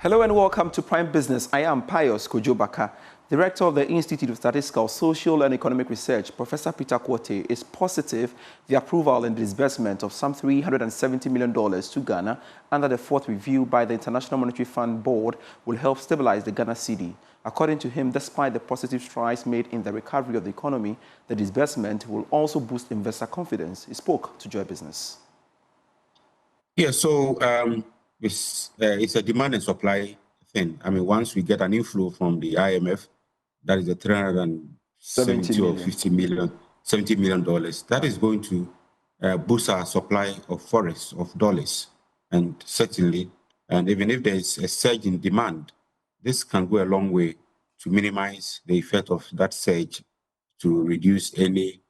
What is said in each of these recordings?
Hello and welcome to Prime Business. I am Pius Kojobaka. Director of the Institute of Statistical, Social and Economic Research, Professor Peter Quote, is positive the approval and disbursement of some $370 million to Ghana under the fourth review by the International Monetary Fund Board will help stabilize the Ghana cedi. According to him, despite the positive strides made in the recovery of the economy, the disbursement will also boost investor confidence. He spoke to Joy Business. Yeah, so it's a demand and supply thing. I mean, once we get an inflow from the IMF, that is the 370 or 50 million, $70 million, that is going to boost our supply of forex, of dollars. And certainly, and even if there's a surge in demand, this can go a long way to minimize the effect of that surge, to reduce any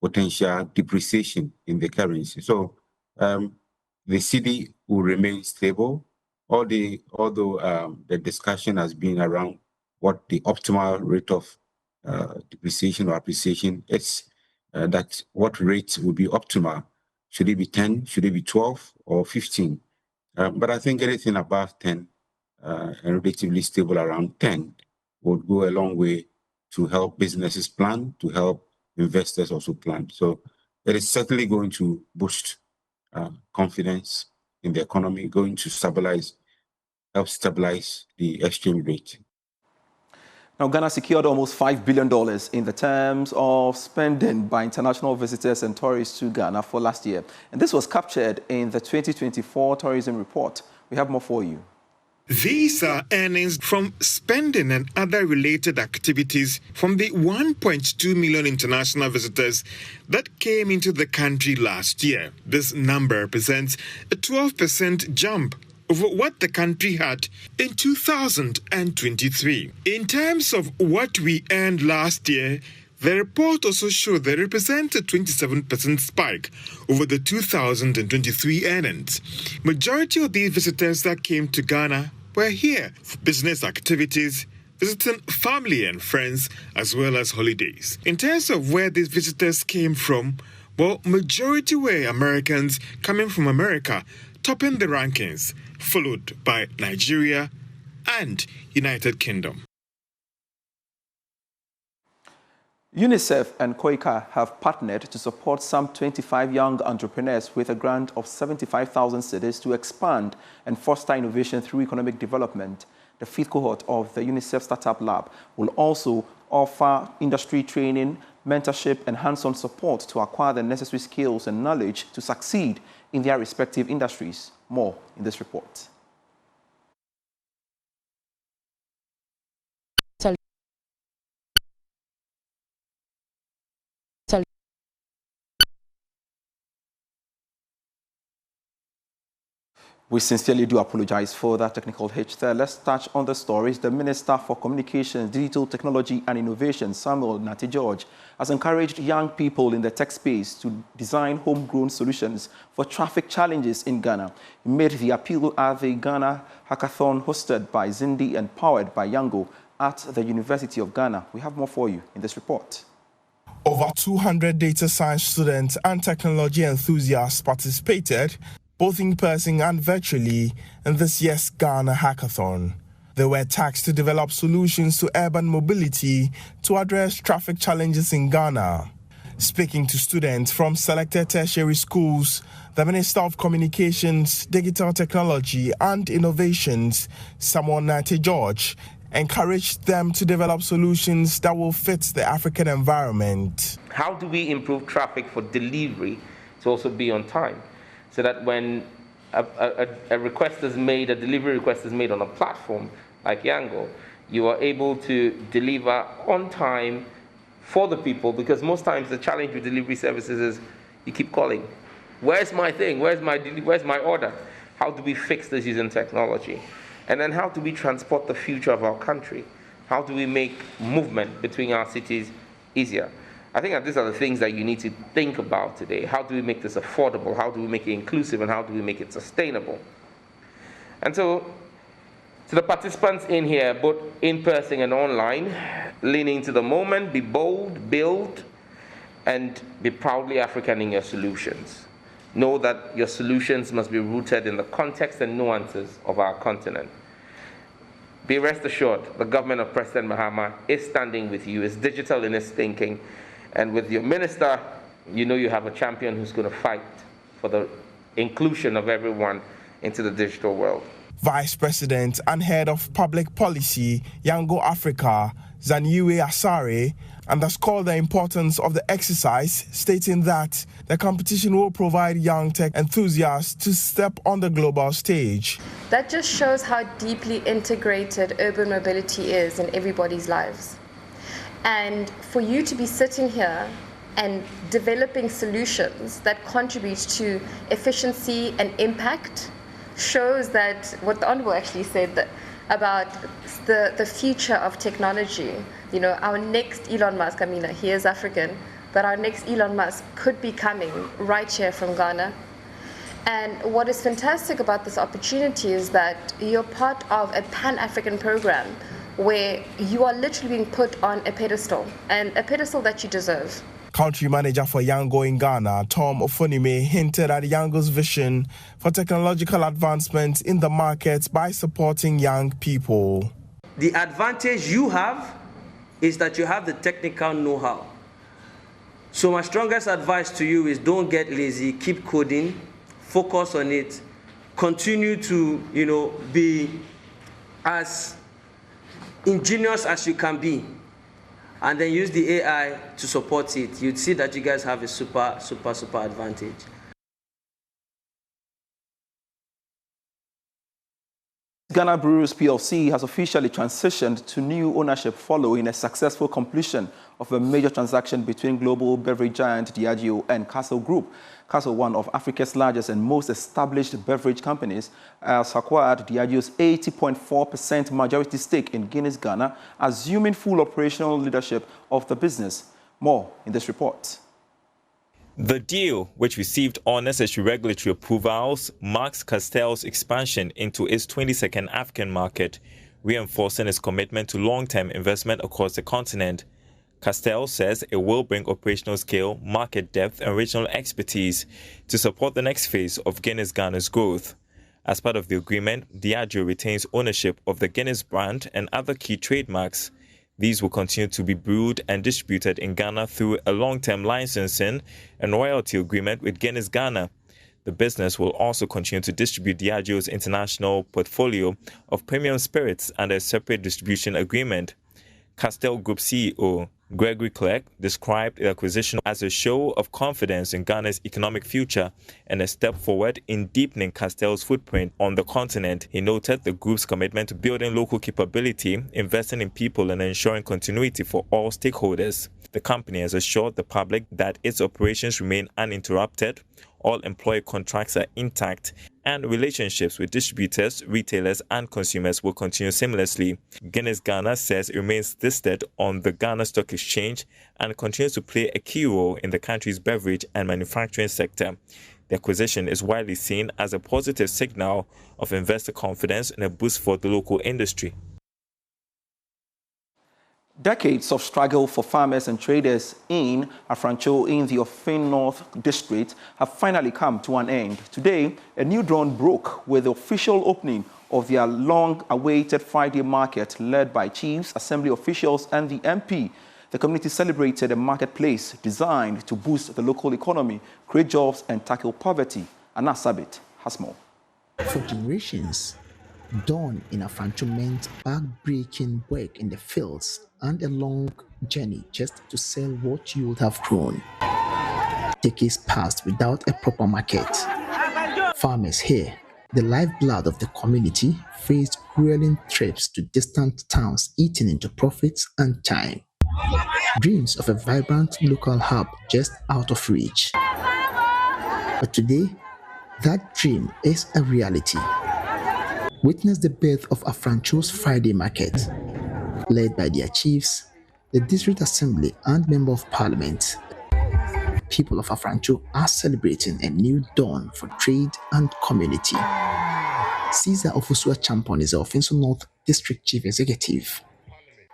potential depreciation in the currency. So the cedi will remain stable, although the discussion has been around what the optimal rate of depreciation or appreciation is, that what rate would be optimal. Should it be 10, should it be 12 or 15? But I think anything above 10 and relatively stable around 10 would go a long way to help businesses plan, to help investors also plan. So it is certainly going to boost confidence in the economy, going to help stabilize the exchange rate. Now, Ghana secured almost $5 billion in the terms of spending by international visitors and tourists to Ghana for last year. And this was captured in the 2024 tourism report. We have more for you. These are earnings from spending and other related activities from the 1.2 million international visitors that came into the country last year. This number represents a 12% jump over what the country had in 2023. In terms of what we earned last year, the report also showed that it represents a 27% spike over the 2023 earnings. Majority of these visitors that came to Ghana were here for business activities, visiting family and friends, as well as holidays. In terms of where these visitors came from, well, majority were Americans coming from America, topping the rankings, followed by Nigeria and United Kingdom. UNICEF and KOICA have partnered to support some 25 young entrepreneurs with a grant of 75,000 cedis to expand and foster innovation through economic development. The fifth cohort of the UNICEF Startup Lab will also offer industry training, mentorship, and hands-on support to acquire the necessary skills and knowledge to succeed in their respective industries. More in this report. We sincerely do apologize for that technical hitch there. Let's touch on the stories. The Minister for Communications, Digital Technology and Innovation, Samuel Nate George, has encouraged young people in the tech space to design homegrown solutions for traffic challenges in Ghana. He made the appeal at the Ghana Hackathon hosted by Zindi and powered by Yango at the University of Ghana. We have more for you in this report. Over 200 data science students and technology enthusiasts participated, both in person and virtually, in this year's Ghana Hackathon. They were tasked to develop solutions to urban mobility to address traffic challenges in Ghana. Speaking to students from selected tertiary schools, the Minister of Communications, Digital Technology and Innovations, Samuel Nate George, encouraged them to develop solutions that will fit the African environment. How do we improve traffic for delivery to also be on time? So that when a request is made, a delivery request is made on a platform like Yango, you are able to deliver on time for the people, because most times the challenge with delivery services is you keep calling. Where's my thing? Where's my order? How do we fix this using technology? And then how do we transport the future of our country? How do we make movement between our cities easier? I think that these are the things that you need to think about today. How do we make this affordable? How do we make it inclusive? And how do we make it sustainable? And so, to the participants in here, both in person and online, lean into the moment, be bold, build, and be proudly African in your solutions. Know that your solutions must be rooted in the context and nuances of our continent. be rest assured, the government of President Mahama is standing with you, is digital in its thinking, and with your minister, you know you have a champion who's going to fight for the inclusion of everyone into the digital world. Vice President and Head of Public Policy, Yango Africa, Zaniwe Asare, underscored the importance of the exercise, stating that the competition will provide young tech enthusiasts to step on the global stage. That just shows how deeply integrated urban mobility is in everybody's lives. And for you to be sitting here and developing solutions that contribute to efficiency and impact shows that what the Honorable actually said that about the future of technology. You know, our next Elon Musk, I mean, he is African, but our next Elon Musk could be coming right here from Ghana. And what is fantastic about this opportunity is that you're part of a Pan-African program where you are literally being put on a pedestal, and a pedestal that you deserve. Country manager for Yango in Ghana, Tom Ofonime, hinted at Yango's vision for technological advancement in the market by supporting young people. The advantage you have is that you have the technical know-how. So my strongest advice to you is don't get lazy, keep coding, focus on it, continue to, be as ingenious as you can be, and then use the AI to support it. You'd see that you guys have a super advantage. Ghana Breweries PLC has officially transitioned to new ownership following a successful completion of a major transaction between global beverage giant Diageo and Castle Group. Castle, one of Africa's largest and most established beverage companies, has acquired Diageo's 80.4% majority stake in Guinness Ghana, assuming full operational leadership of the business. More in this report. The deal, which received all necessary regulatory approvals, marks Castell's expansion into its 22nd African market, reinforcing its commitment to long-term investment across the continent. Castell says it will bring operational scale, market depth and regional expertise to support the next phase of Guinness Ghana's growth. As part of the agreement, Diageo retains ownership of the Guinness brand and other key trademarks. These will continue to be brewed and distributed in Ghana through a long-term licensing and royalty agreement with Guinness Ghana. The business will also continue to distribute Diageo's international portfolio of premium spirits under a separate distribution agreement. Castell Group CEO Gregory Clerk described the acquisition as a show of confidence in Ghana's economic future and a step forward in deepening Castell's footprint on the continent. He noted the group's commitment to building local capability, investing in people and ensuring continuity for all stakeholders. The company has assured the public that its operations remain uninterrupted, all employee contracts are intact, and relationships with distributors, retailers, and consumers will continue seamlessly. Guinness Ghana says it remains listed on the Ghana Stock Exchange and continues to play a key role in the country's beverage and manufacturing sector. The acquisition is widely seen as a positive signal of investor confidence and a boost for the local industry. Decades of struggle for farmers and traders in Afrancho in the Ofin North District have finally come to an end. Today, a new dawn broke with the official opening of their long-awaited Friday market led by chiefs, assembly officials and the MP. The community celebrated a marketplace designed to boost the local economy, create jobs and tackle poverty. Anna Sabit has more. For generations, dawn in Afrancho meant back-breaking work in the fields and a long journey just to sell what you would have grown. Decades passed without a proper market. Farmers here, the lifeblood of the community, faced grueling trips to distant towns eating into profits and time. Dreams of a vibrant local hub just out of reach. But today, that dream is a reality. Witness the birth of Afrancho's Friday market, led by their chiefs, the district assembly and member of parliament. People of Afrancho are celebrating a new dawn for trade and community. Caesar Ofusua Champon is the Ofinso North District Chief Executive.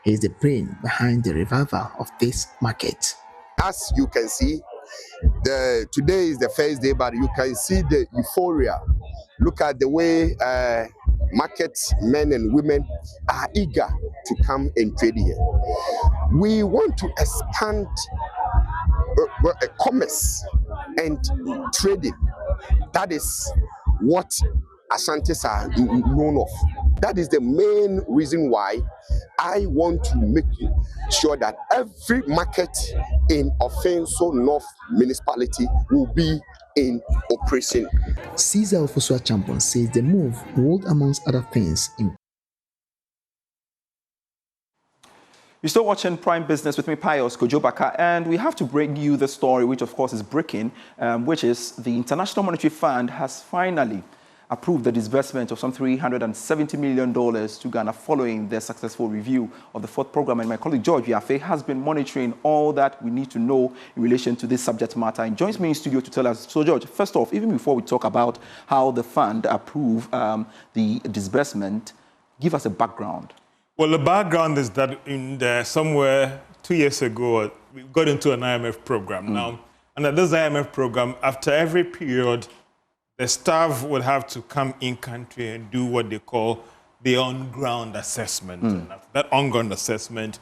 He is the brain behind the revival of this market. As you can see, today is the first day, but you can see the euphoria. Look at the way market men and women are eager to come and trade here. We want to expand commerce and trading. That is what Ashantis are known of. That is the main reason why I want to make sure that every market in Afrancho North municipality will be in operation. Caesar Ofosu-Acheampong says the move would, amongst other things, You're still watching Prime Business with me, Pius Kojobaka, and we have to bring you the story, which of course is breaking, which is the International Monetary Fund has finally approved the disbursement of some $370 million to Ghana following their successful review of the fourth program. And my colleague George Yafe has been monitoring all that we need to know in relation to this subject matter and joins me in studio to tell us. So George, first off, even before we talk about how the fund approved the disbursement, give us a background. Well, the background is that somewhere 2 years ago, we got into an IMF program. Now, under this IMF program, after every period, the staff would have to come in country and do what they call the on-ground assessment. And after that on-ground assessment,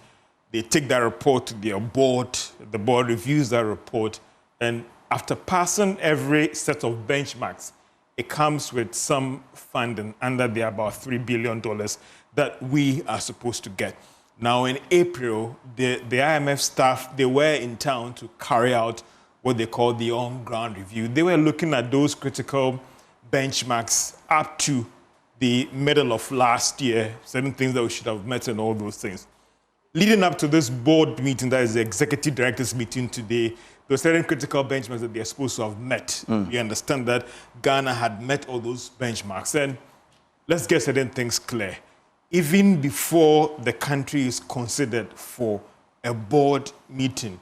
they take that report to their board. The board reviews that report. And after passing every set of benchmarks, it comes with some funding under the about $3 billion that we are supposed to get. Now, in April, the IMF staff, they were in town to carry out what they call the on-ground review. They were looking at those critical benchmarks up to the middle of last year, certain things that we should have met and all those things. Leading up to this board meeting, that is the executive directors meeting today, there were certain critical benchmarks that they're supposed to have met. We understand that Ghana had met all those benchmarks. And let's get certain things clear. Even before the country is considered for a board meeting,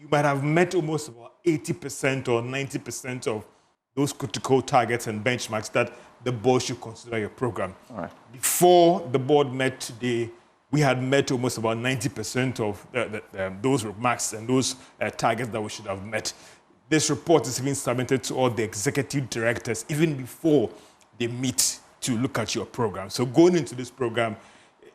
you might have met almost about 80% or 90% of those critical targets and benchmarks that the board should consider your program. All right. Before the board met today, we had met almost about 90% of those remarks and those targets that we should have met. This report is even submitted to all the executive directors even before they meet to look at your program. So going into this program,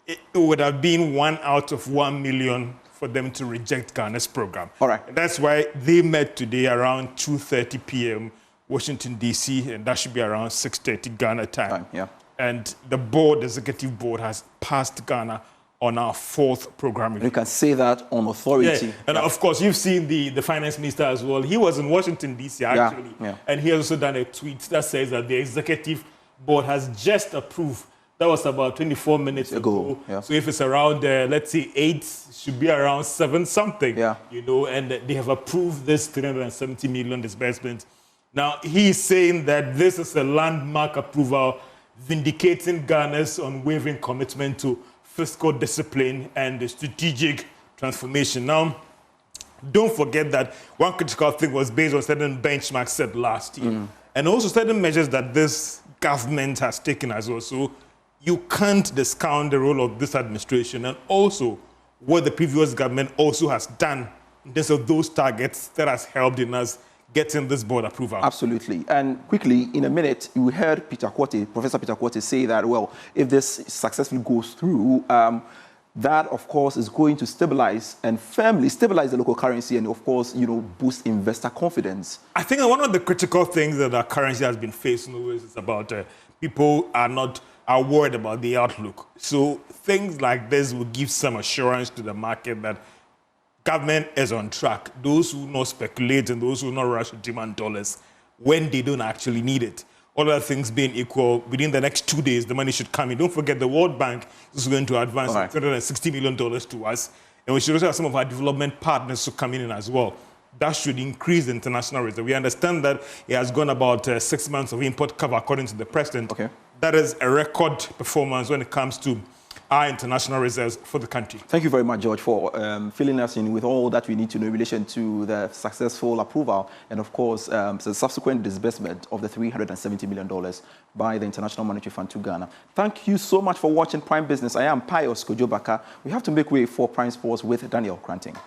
it would have been 1 out of 1 million for them to reject Ghana's program. All right. And that's why they met today around 2:30 p.m. Washington, D.C., and that should be around 6:30 Ghana time. Yeah. And the board, the executive board, has passed Ghana on our fourth program review. You can say that on authority. Yeah. And of course, you've seen the finance minister as well. He was in Washington, D.C., actually. And he has also done a tweet that says that the executive board has just approved. That was about 24 minutes ago. So if it's around, let's say 8, it should be around 7 something. You know, and they have approved this $370 million disbursement. Now, he's saying that this is a landmark approval vindicating Ghana's unwavering commitment to fiscal discipline and the strategic transformation. Now, don't forget that one critical thing was based on certain benchmarks set last year. And also certain measures that this government has taken as well. So you can't discount the role of this administration and also what the previous government also has done in terms of those targets that has helped in us getting this board approval. Absolutely. And quickly, in a minute, you heard Professor Peter Quartey say that, well, if this successfully goes through, that, of course, is going to stabilize and firmly stabilize the local currency and, of course, you know, boost investor confidence. I think one of the critical things that our currency has been facing always is about people are worried about the outlook. So things like this will give some assurance to the market that government is on track. Those who not speculate and those who not rush to demand dollars when they don't actually need it. All other things being equal, within the next 2 days, the money should come in. Don't forget the World Bank is going to advance $360 million to us. And we should also have some of our development partners to come in as well. That should increase the international reserve. We understand that it has gone about 6 months of import cover, according to the president. That is a record performance when it comes to our international reserves for the country. Thank you very much, George, for filling us in with all that we need to know in relation to the successful approval and, of course, the subsequent disbursement of the $370 million by the International Monetary Fund to Ghana. Thank you so much for watching Prime Business. I am Pius Kojobaka. We have to make way for Prime Sports with Daniel Cranting.